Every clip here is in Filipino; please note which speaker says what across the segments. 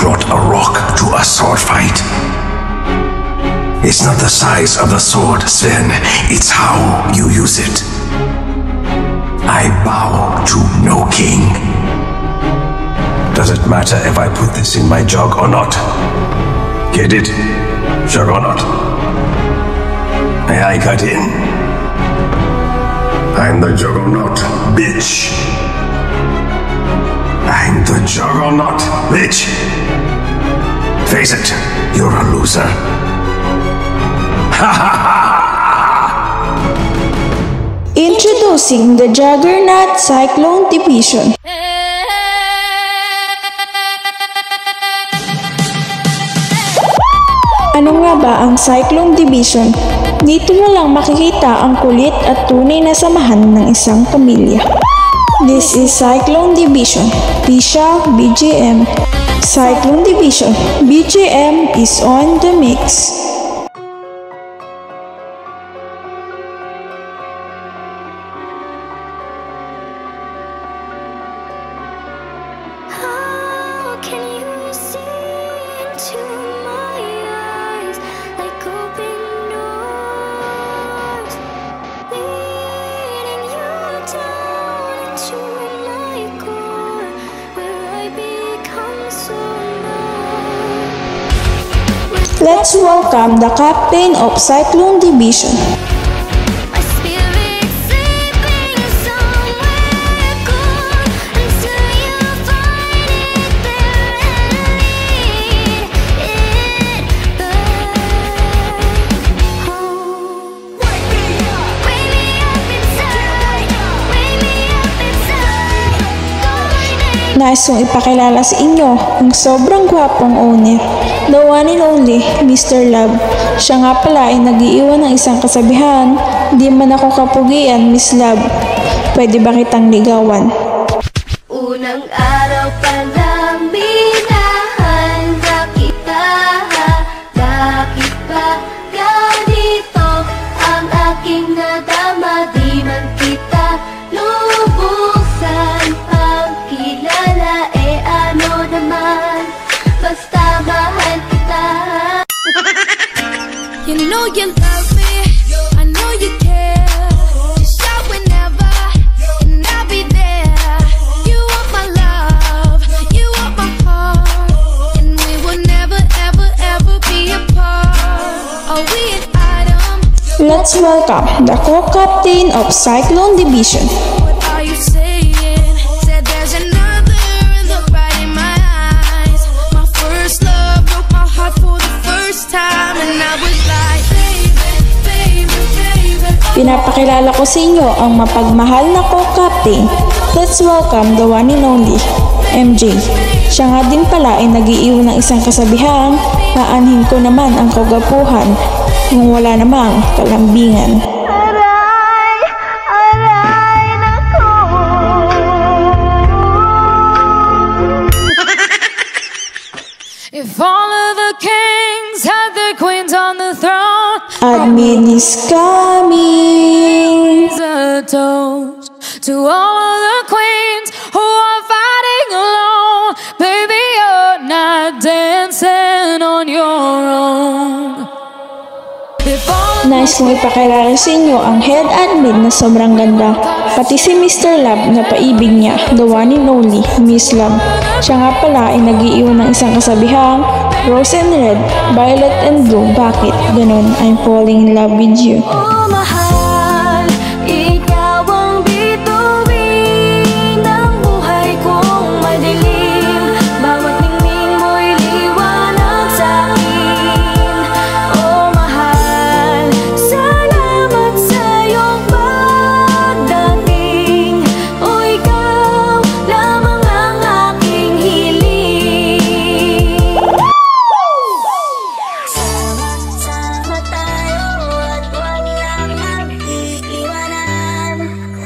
Speaker 1: brought a rock to a sword fight. It's not the size of the sword, Sven. It's how you use it. I bow to no king. Does it matter if I put this in my jug or not? Get it? Juggernaut. May I cut in? I'm the Juggernaut, bitch. I'm the Juggernaut, bitch. Face it, you're a loser. Ha ha ha!
Speaker 2: Introducing the Juggernaut Cyclone Division. Ano nga ba ang Cyclone Division? Dito mo lang makikita ang kulit at tunay na samahan ng isang pamilya. This is Cyclone Division, Pisha BGM. Cyclone Division, BGM is on the mix. Let's welcome the captain of Cyclone Division. Nais kong ipakilala sa inyo ang sobrang gwapong owner, the one and only Mr. Love. Siya nga pala ay nag-iiwan ng isang kasabihan, di man ako kapugian, Miss Love. Pwede ba kitang ligawan?
Speaker 3: Unang araw pa lang minahal na kita, bakit ba ganito ang aking nadama? Di man kita lubusan pagkilala, ano naman, basta mahal kita.
Speaker 4: You know you love me, I know you care. Just shout whenever, and I'll be there. You want my love, you want my heart, and we will never, ever, ever be apart. Are we an item?
Speaker 2: Let's welcome the co-captain of Cyclone Division.
Speaker 4: What are you saying? Said there's another in the right in my eyes. My first love broke my heart for the first time, and I was like, baby, baby, baby.
Speaker 2: Pinapakilala ko sa inyo ang mapagmahal na co-captain. Let's welcome the one and only MJ. Siya nga din pala ay nag-iiwan ng isang kasabihang, aanhin ko naman ang kagapuhan kung wala namang kalambingan.
Speaker 4: If all of the kings had their queens on the throne,
Speaker 2: Admin is coming.
Speaker 4: raise a toast to all of the queens who are fighting alone. Baby, you're not dancing on your own. If all
Speaker 2: Nice kong ipakilala sa inyo ang head admin na sobrang ganda. Pati si Mr. Love na paibig niya, the one and only Miss Love. Siya nga pala ay nag-iiwan ng isang kasabihang, rose and red, violet and blue. Bakit ganun? I'm falling in love with you.
Speaker 3: Oh mahal, ikaw ang bituin ng buhay kong madilim. Bawat ningning mo'y liwanag sa'kin. Oh mahal, salamat sa iyong pagdating. O ikaw lamang ang aking hiling. Sama-sama tayo at walang mag-iiwanan.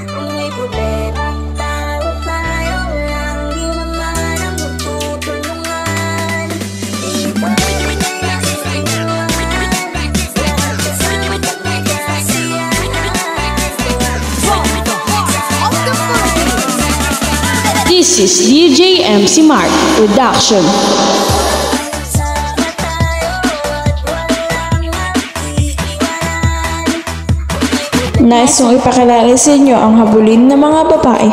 Speaker 3: Kung may problema tayo lang, di naman ang magtutulungan. Iwan na sa iwan, lahat kasama pagkakasiyahan.
Speaker 2: This is DJ MC Mark Production. Nais kong ipakilala sa inyo ang habulin ng mga babae,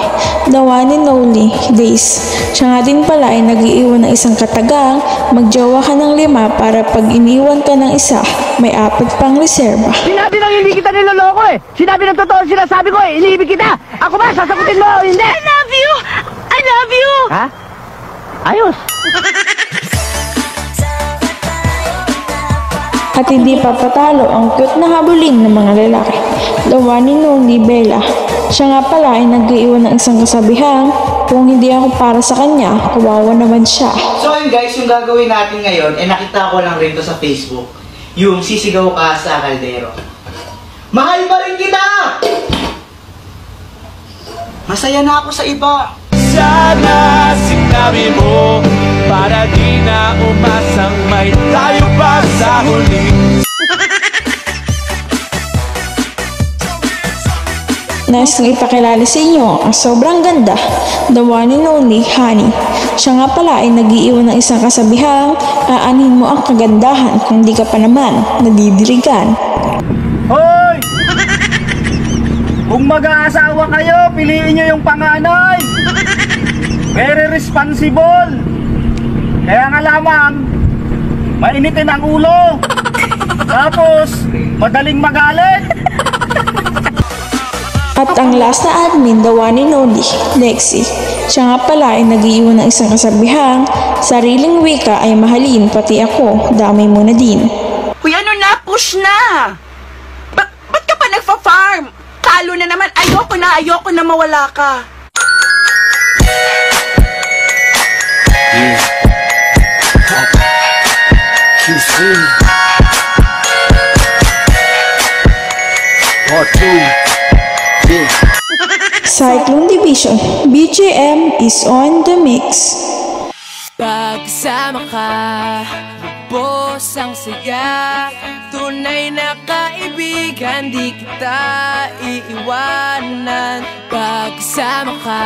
Speaker 2: the one and only Days. Siya nga din pala ay nag-iiwan ng isang katagang, magjowa ka ng 5 para pag iniwan ka ng isa, may 4 pang reserba.
Speaker 5: Sinabi nang hindi kita niloloko eh. Sinabi ng totoo sinasabi ko eh. Iniibig kita. Ako ba? Sasagutin mo o hindi?
Speaker 3: I love you! I love you!
Speaker 5: Ha? Ayos.
Speaker 2: At hindi pa patalo ang cute na habulin ng mga lalaki, the one and only Bella. Siya nga pala ay nag-iiwan ng isang kasabihang, kung hindi ako para sa kanya, kawawa naman siya.
Speaker 6: So yun guys, yung gagawin natin ngayon, nakita ko lang rin to sa Facebook. Yung sisigaw ka sa kaldero. Mahal pa rin kita! Masaya na ako sa iba.
Speaker 7: Sana sinabi mo para di na umasang may tayo pa sa huli.
Speaker 2: Nais kong ipakilala sa inyo ang sobrang ganda, the one and only Honey. Siya nga pala ay nag-iiwan ng isang kasabihang, aanhin mo ang kagandahan kung di ka pa naman nadidirigan.
Speaker 5: Hoy! Kung mag-aasawa kayo, piliin nyo yung panganay. Very responsible. Kaya nga lamang, mainitin ang ulo. Tapos, madaling magalit.
Speaker 2: At ang last na admin, the one and only, Lexi. Siya nga pala ay nag-iiwan ng isang kasabihang, sariling wika ay mahalin, pati ako, damay mo na din.
Speaker 8: Uy, ano na? Push na! Ba't ka pa nagfa-farm? Talo na naman. Ayoko na mawala ka.
Speaker 2: Cyclone Division, BGM is on the mix.
Speaker 3: Pagkasama ka, lubos ang saya. Tunay na kaibigan, di kita iiwanan. Pagkasama ka,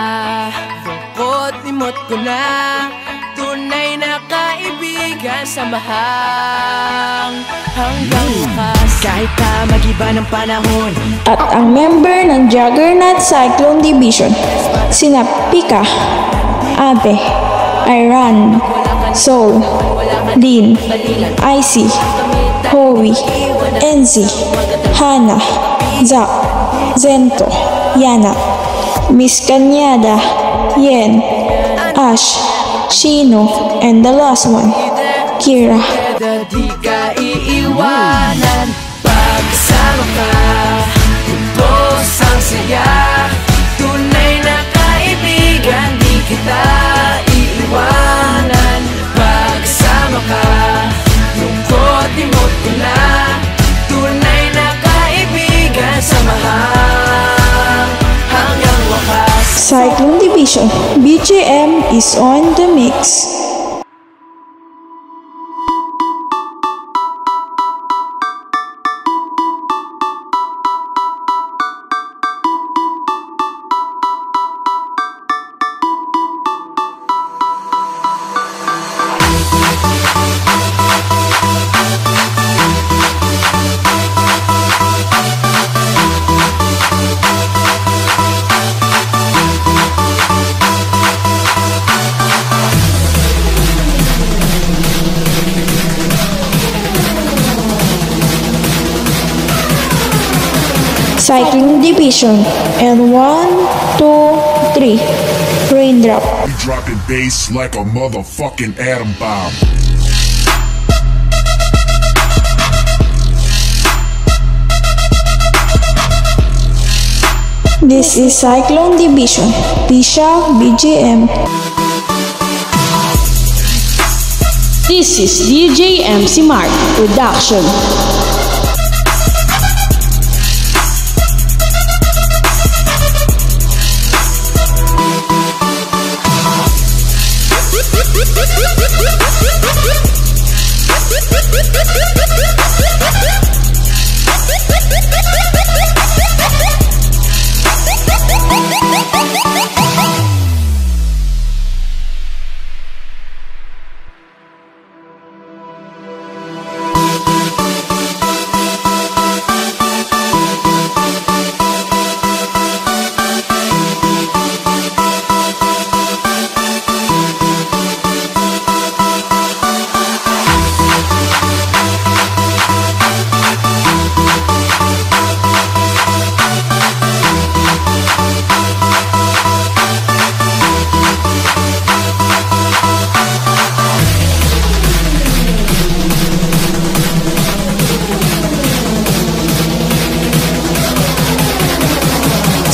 Speaker 3: lungkot limot ko na. Tunay na kaibigan, samahang hanggang wakas. Kahit pa mag-iba ng panahon.
Speaker 2: At ang member ng Juggernaut Cyclone Division, sina Pika, Abe, Iran, Soul, Lin, Icy, Howie, Enzi, Hana, Zak, Zento, Yana, Miss Kanyada, Yen, Ash, Shino, and the last one, Kira.
Speaker 3: Di ka iiwanan. Pagkasama ka, lubos ang saya. Tunay na kaibigan, di kita iiwanan. Pagkasama ka, lungkot limot ko na. Tunay na kaibigan, samahang hanggang wakas.
Speaker 2: Cyclone Division, BGM is on the mix. Cycling Division, and 1, 2, 3, Raindrop.
Speaker 9: We dropping bass like a motherfucking atom bomb.
Speaker 2: This is Cyclone Division, Pisha BGM.
Speaker 10: This is DJ MC Mark Production.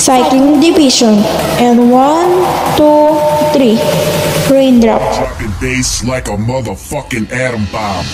Speaker 2: Cyclone Division. And 1, 2, 3. Raindrop.
Speaker 9: Dropping bass like a motherfucking atom bomb.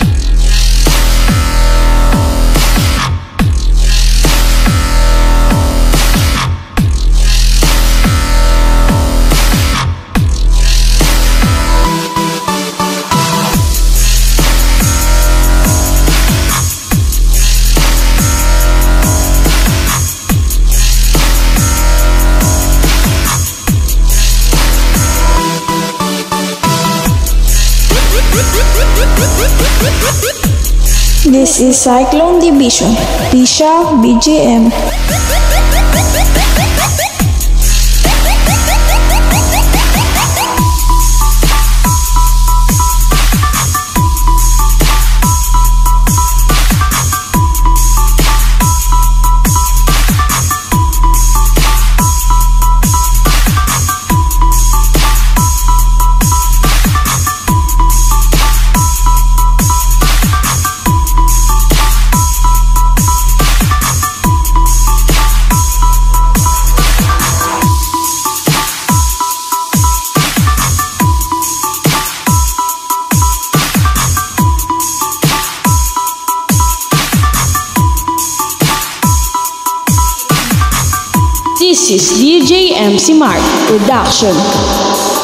Speaker 2: This is Cyclone Division. Tisha BGM.
Speaker 10: This is DJ MC Mark Production.